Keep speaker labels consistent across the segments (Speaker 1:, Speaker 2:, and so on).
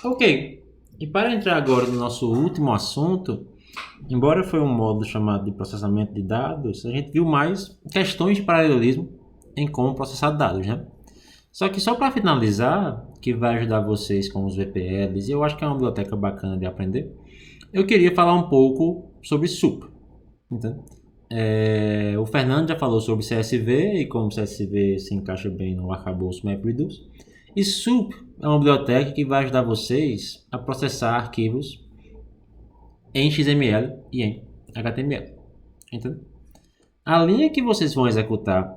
Speaker 1: Ok, e para entrar agora no nosso último assunto, embora foi um modo chamado de processamento de dados, a gente viu mais questões de paralelismo em como processar dados, né? Só que só para finalizar, que vai ajudar vocês com os VPLs, e eu acho que é uma biblioteca bacana de aprender, eu queria falar um pouco sobre SUP. Entende? O Fernando já falou sobre CSV e como o CSV se encaixa bem no arcabouço MapReduce. E SUP é uma biblioteca que vai ajudar vocês a processar arquivos em XML e em HTML. Entende? A linha que vocês vão executar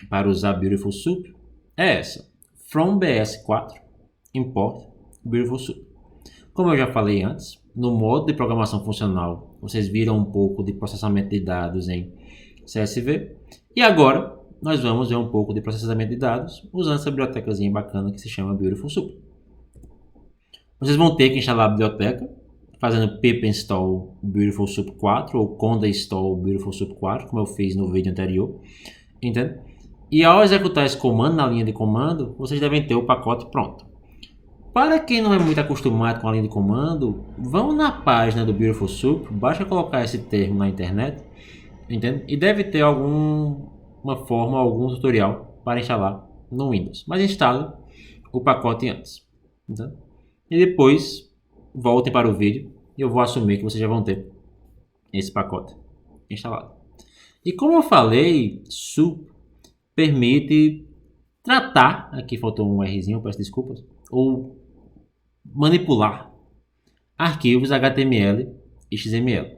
Speaker 1: para usar Beautiful Soup é essa: from bs4 import Beautiful Soup. Como eu já falei antes, no modo de programação funcional, vocês viram um pouco de processamento de dados em CSV. E agora, nós vamos ver um pouco de processamento de dados usando essa bibliotecazinha bacana que se chama Beautiful Soup. Vocês vão ter que instalar a biblioteca, fazendo pip install Beautiful Soup 4 ou conda install Beautiful Soup 4, como eu fiz no vídeo anterior. Entende? E ao executar esse comando na linha de comando, vocês devem ter o pacote pronto. Para quem não é muito acostumado com a linha de comando, vão na página do Beautiful Soup, basta colocar esse termo na internet, entende? E deve ter alguma forma, algum tutorial para instalar no Windows. Mas instale o pacote antes, entende? E depois voltem para o vídeo e eu vou assumir que vocês já vão ter esse pacote instalado. E como eu falei, SUP permite tratar, aqui faltou um Rzinho, peço desculpas, ou manipular arquivos HTML e XML.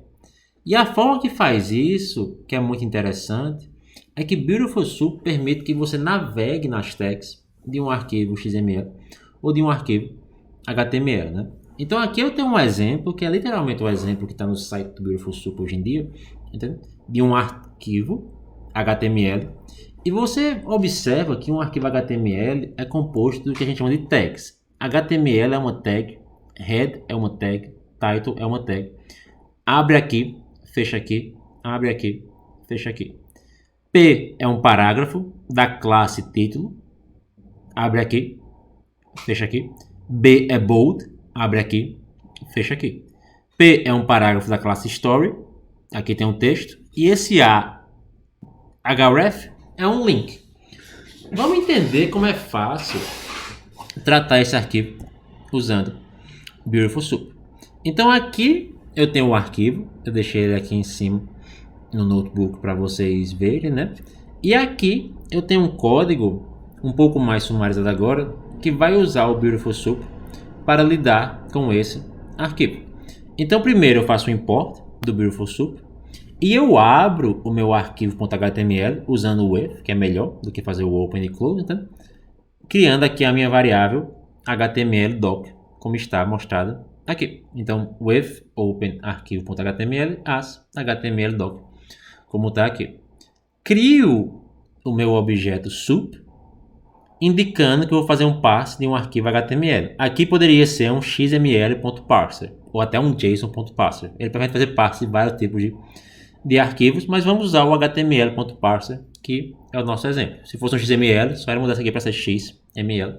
Speaker 1: E a forma que faz isso, que é muito interessante, é que Beautiful Soup permite que você navegue nas tags de um arquivo XML ou de um arquivo HTML, né? Então aqui eu tenho um exemplo, que é literalmente o exemplo que está no site do Beautiful Soup hoje em dia, entende? De um arquivo HTML. E você observa que um arquivo HTML é composto do que a gente chama de tags. HTML é uma tag, head é uma tag, title é uma tag. Abre aqui, fecha aqui, abre aqui, fecha aqui. P é um parágrafo da classe título, abre aqui, fecha aqui. B é bold, abre aqui, fecha aqui. P é um parágrafo da classe story, aqui tem um texto. E esse A, href, é um link. Vamos entender como é fácil tratar esse arquivo usando Beautiful Soup. Então aqui eu tenho o arquivo, eu deixei ele aqui em cima no notebook para vocês verem, né? E aqui eu tenho um código um pouco mais sumarizado agora que vai usar o Beautiful Soup para lidar com esse arquivo. Então primeiro eu faço o import do Beautiful Soup e eu abro o meu arquivo.html usando o if, que é melhor do que fazer o open e close, né? Criando aqui a minha variável HTML doc, como está mostrado aqui. Então, with open arquivo.html as HTML doc, como está aqui. Crio o meu objeto soup, indicando que eu vou fazer um parse de um arquivo HTML. Aqui poderia ser um xml.parser ou até um json.parser. Ele permite fazer parse de vários tipos de arquivos, mas vamos usar o html.parser, que é o nosso exemplo. Se fosse um XML, só era mudar isso aqui para ser XML.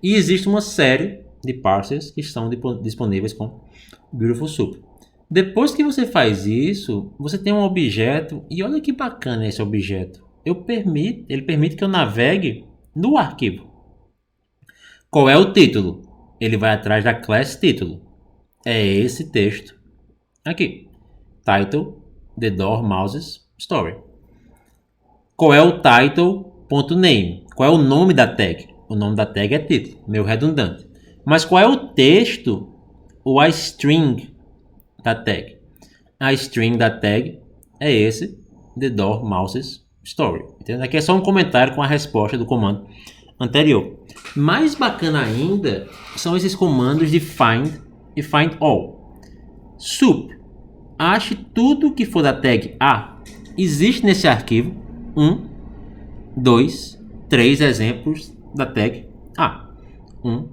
Speaker 1: E existe uma série de parsers que estão disponíveis com Beautiful Soup. Depois que você faz isso, você tem um objeto, e olha que bacana esse objeto. Ele permite que eu navegue no arquivo. Qual é o título? Ele vai atrás da class título. É esse texto aqui. Title, The Door Mouses Story. Qual é o title.name? Qual é o nome da tag? O nome da tag é título, meio redundante. Mas qual é o texto ou a string da tag? A string da tag é esse, The Door Mouses Story. Entendeu? Aqui é só um comentário com a resposta do comando anterior. Mais bacana ainda são esses comandos de find e find all. Soup, ache tudo que for da tag A. Existe nesse arquivo 1, 2, 3 exemplos da tag A. 1,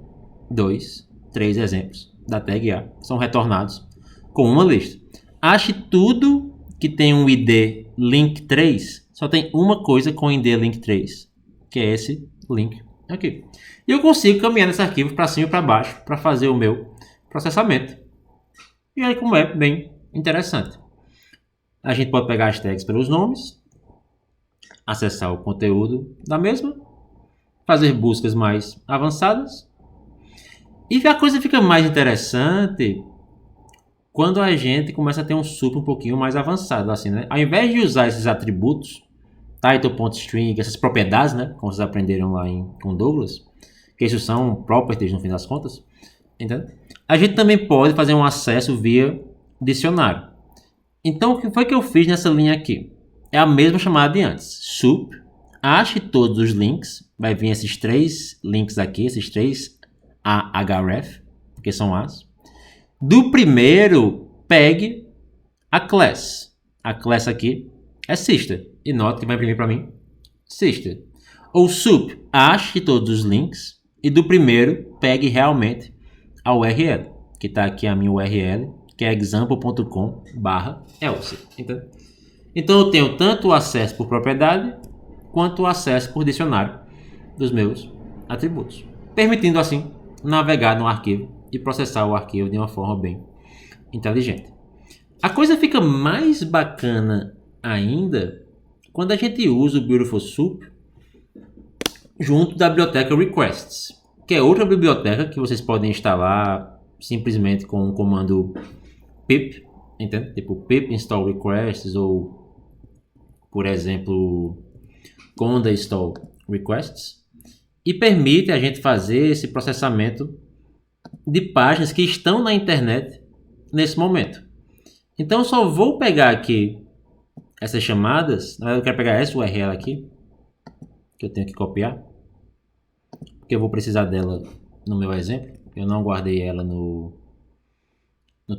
Speaker 1: 2, 3 exemplos da tag A são retornados com uma lista. Ache tudo que tem um ID link 3. Só tem uma coisa com ID link 3, que é esse link aqui. E eu consigo caminhar nesse arquivo para cima e para baixo para fazer o meu processamento. E aí como é bem interessante. A gente pode pegar as tags pelos nomes, acessar o conteúdo da mesma, fazer buscas mais avançadas. E a coisa fica mais interessante quando a gente começa a ter um sup um pouquinho mais avançado, assim, né? Ao invés de usar esses atributos, title.string, essas propriedades, né? Como vocês aprenderam lá com Douglas, que isso são properties no fim das contas, entende? A gente também pode fazer um acesso via dicionário. Então, o que foi que eu fiz nessa linha aqui? É a mesma chamada de antes. Sup, ache todos os links, vai vir esses 3 links aqui, esses 3 href, porque são as. Do primeiro, pegue a class. A class aqui é sister. E note que vai imprimir para mim sister. Ou sup, ache todos os links e do primeiro, pegue realmente a URL, que está aqui a minha URL, que é example.com/else. Então eu tenho tanto o acesso por propriedade quanto o acesso por dicionário dos meus atributos, permitindo assim navegar no arquivo e processar o arquivo de uma forma bem inteligente. A coisa fica mais bacana ainda quando a gente usa o Beautiful Soup junto da biblioteca Requests, que é outra biblioteca que vocês podem instalar simplesmente com o comando pip, entende? Tipo pip install requests ou, por exemplo, conda install requests, e permite a gente fazer esse processamento de páginas que estão na internet nesse momento. Então eu só vou pegar aqui essas chamadas, na verdade eu quero pegar essa URL aqui, que eu tenho que copiar, porque eu vou precisar dela no meu exemplo, eu não guardei ela no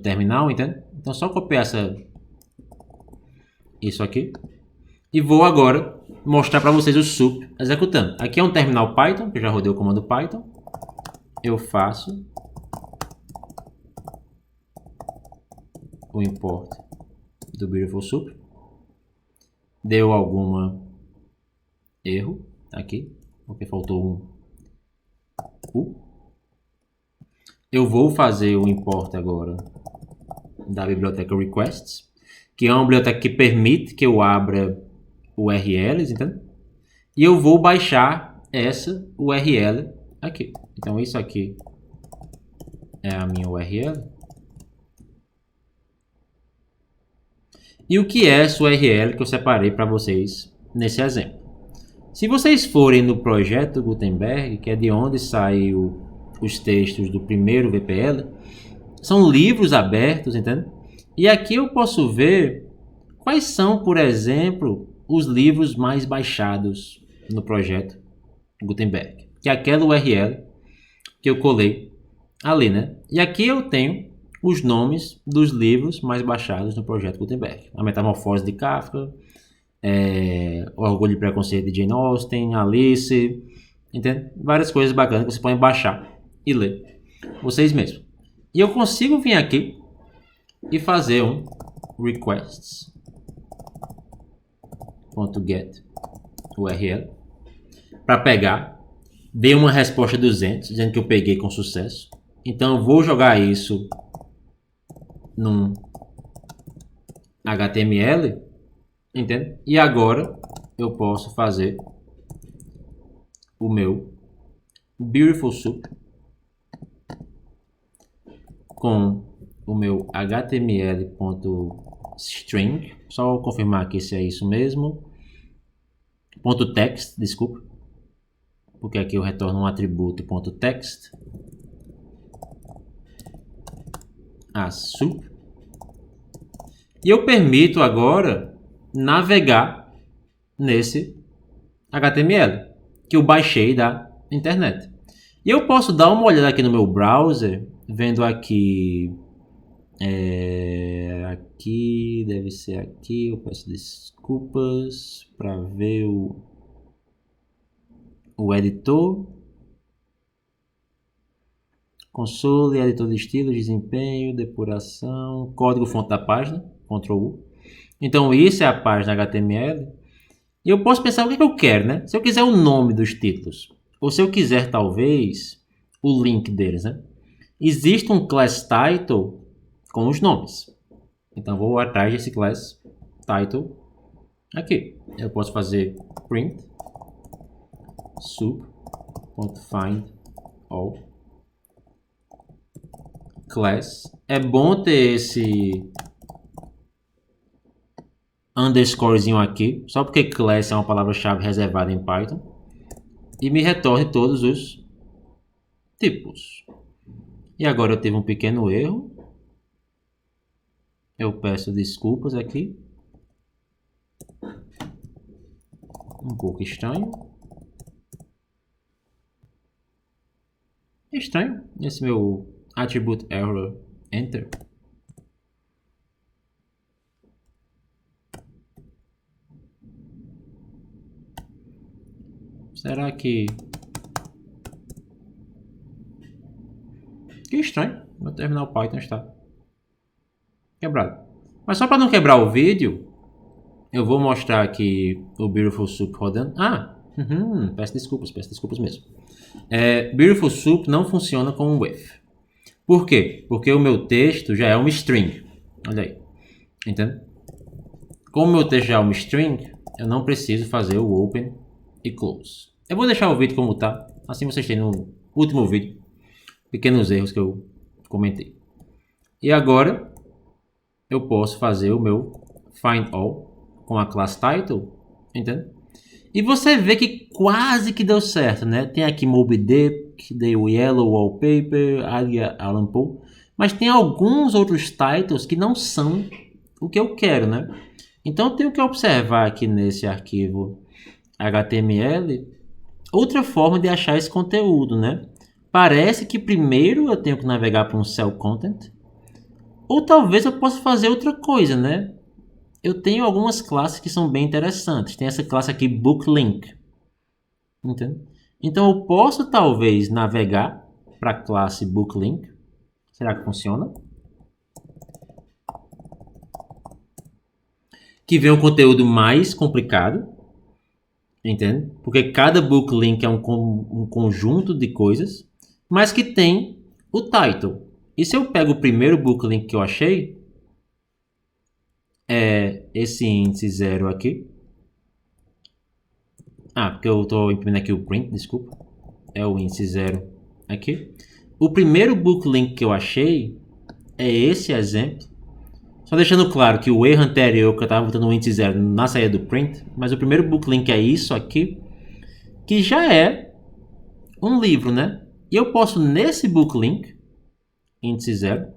Speaker 1: terminal, entende? Então só copiar isso aqui e vou agora mostrar para vocês o sup executando. Aqui é um terminal Python, que eu já rodei o comando Python. Eu faço o import do Beautiful Soup. Deu algum erro aqui, porque faltou um U. Eu vou fazer o import agora da biblioteca Requests, que é uma biblioteca que permite que eu abra URLs, entende? E eu vou baixar essa URL aqui. Então isso aqui é a minha URL. E o que é essa URL que eu separei para vocês nesse exemplo? Se vocês forem no projeto Gutenberg, que é de onde saiu os textos do primeiro VPL, são livros abertos, entende? E aqui eu posso ver quais são, por exemplo, os livros mais baixados no projeto Gutenberg, que é aquela URL que eu colei ali, né? E aqui eu tenho os nomes dos livros mais baixados no projeto Gutenberg. A Metamorfose de Kafka, O Orgulho e Preconceito de Jane Austen, Alice, entende? Várias coisas bacanas que vocês podem baixar e ler vocês mesmos. E eu consigo vir aqui e fazer um requests.get URL para pegar, ver uma resposta 200 dizendo que eu peguei com sucesso. Então eu vou jogar isso num HTML, entende? E agora eu posso fazer o meu Beautiful Soup com o meu html.string, só confirmar aqui se é isso mesmo, .text, desculpa, porque aqui eu retorno um atributo .text, a soup, e eu permito agora navegar nesse HTML que eu baixei da internet. E eu posso dar uma olhada aqui no meu browser, vendo aqui, aqui deve ser aqui, eu peço desculpas, para ver o editor, console, editor de estilos, desempenho, depuração, código fonte da página, Ctrl U. Então isso é a página HTML. E eu posso pensar o que eu quero, né? Se eu quiser o nome dos títulos, ou se eu quiser talvez o link deles, né? Existe um class title com os nomes. Então vou atrás desse class title aqui. Eu posso fazer print sup.find all class. É bom ter esse underscorezinho aqui, só porque class é uma palavra-chave reservada em Python, e me retorne todos os tipos. E agora eu tive um pequeno erro. Eu peço desculpas aqui. Um pouco estranho. Estranho esse meu attribute error enter. Será que... Que estranho. Meu terminal Python está quebrado. Mas só para não quebrar o vídeo, eu vou mostrar aqui o Beautiful Soup rodando. Peço desculpas mesmo. Beautiful Soup não funciona com um with. Por quê? Porque o meu texto já é uma string. Olha aí. Entende? Como o meu texto já é uma string, eu não preciso fazer o open e close. Eu vou deixar o vídeo como está. Assim vocês têm no último vídeo pequenos erros que eu comentei. E agora eu posso fazer o meu find all com a class title, entende? E você vê que quase que deu certo, né? Tem aqui Moby Dick, The Yellow Wallpaper, Alan Poe, mas tem alguns outros titles que não são o que eu quero, né? Então eu tenho que observar aqui nesse arquivo HTML outra forma de achar esse conteúdo, né? Parece que primeiro eu tenho que navegar para um cell content, ou talvez eu possa fazer outra coisa, né? Eu tenho algumas classes que são bem interessantes. Tem essa classe aqui, BookLink. Entende? Então eu posso talvez navegar para a classe BookLink. Será que funciona? Que vem um conteúdo mais complicado. Entende? Porque cada BookLink é um conjunto de coisas, mas que tem o title. E se eu pego o primeiro BookLink que eu achei, é esse índice 0 aqui. Porque eu estou imprimindo aqui o print, desculpa. É o índice 0 aqui. O primeiro BookLink que eu achei é esse exemplo. Só deixando claro que o erro anterior que eu estava botando o índice 0 na saída do print, mas o primeiro BookLink é isso aqui, que já é um livro, né? E eu posso nesse BookLink, índice 0,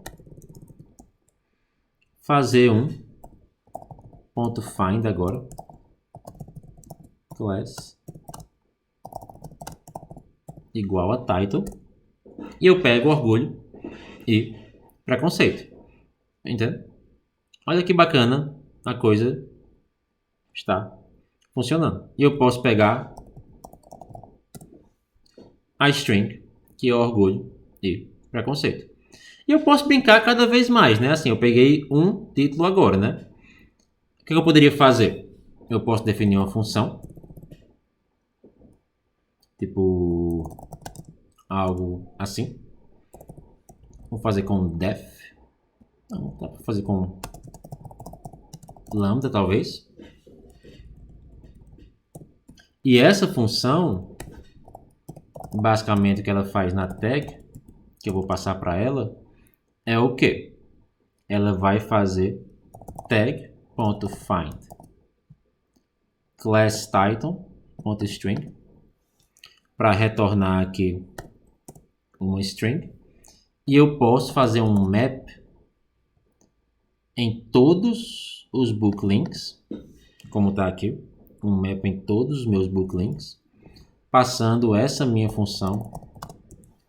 Speaker 1: fazer um ponto find agora, class igual a title, e eu pego orgulho e preconceito. Entende? Olha que bacana a coisa está funcionando. E eu posso pegar a string, que é orgulho e preconceito. E eu posso brincar cada vez mais, né? Assim, eu peguei um título agora, né? O que eu poderia fazer? Eu posso definir uma função, tipo algo assim. Vou fazer com def. Não, dá para fazer com lambda, talvez. E essa função, basicamente o que ela faz na tag, que eu vou passar para ela, é o que? Ela vai fazer tag.find class title.string para retornar aqui uma string. E eu posso fazer um map em todos os booklinks, como está aqui, um map em todos os meus booklinks, passando essa minha função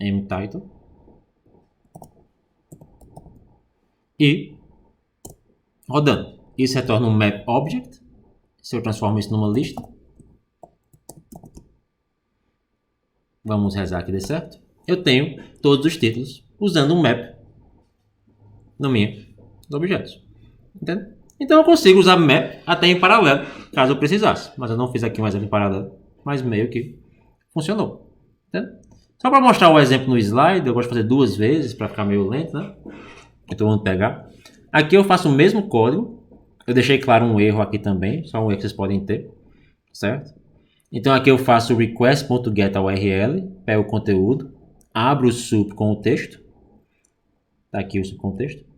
Speaker 1: mTitle e rodando. Isso retorna um map object. Se eu transformo isso numa lista, vamos rezar que dê certo. Eu tenho todos os títulos usando um map no meio dos objetos. Entende? Então eu consigo usar map até em paralelo, caso eu precisasse. Mas eu não fiz aqui um exemplo em paralelo, mas meio que funcionou. Entendeu? Só para mostrar o exemplo no slide, eu gosto de fazer 2 vezes para ficar meio lento, né? Então vamos pegar. Aqui eu faço o mesmo código. Eu deixei claro um erro aqui também, só um erro que vocês podem ter, certo? Então aqui eu faço request.getURL, pego o conteúdo, abro o sup com o texto. Tá aqui o subcontexto.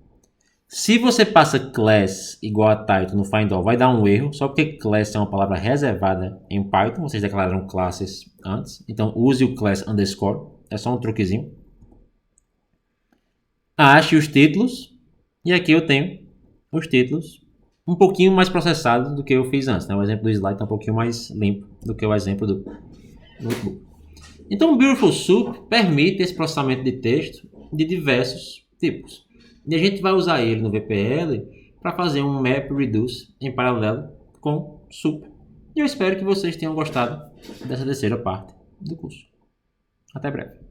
Speaker 1: Se você passa class igual a title no find all, vai dar um erro, só porque class é uma palavra reservada em Python, vocês declararam classes antes, então use o class underscore, é só um truquezinho. Ache os títulos, e aqui eu tenho os títulos um pouquinho mais processados do que eu fiz antes, né? O exemplo do slide está um pouquinho mais limpo do que o exemplo do notebook. Então o Beautiful Soup permite esse processamento de texto de diversos tipos. E a gente vai usar ele no VPL para fazer um map reduce em paralelo com SUP. E eu espero que vocês tenham gostado dessa terceira parte do curso. Até breve.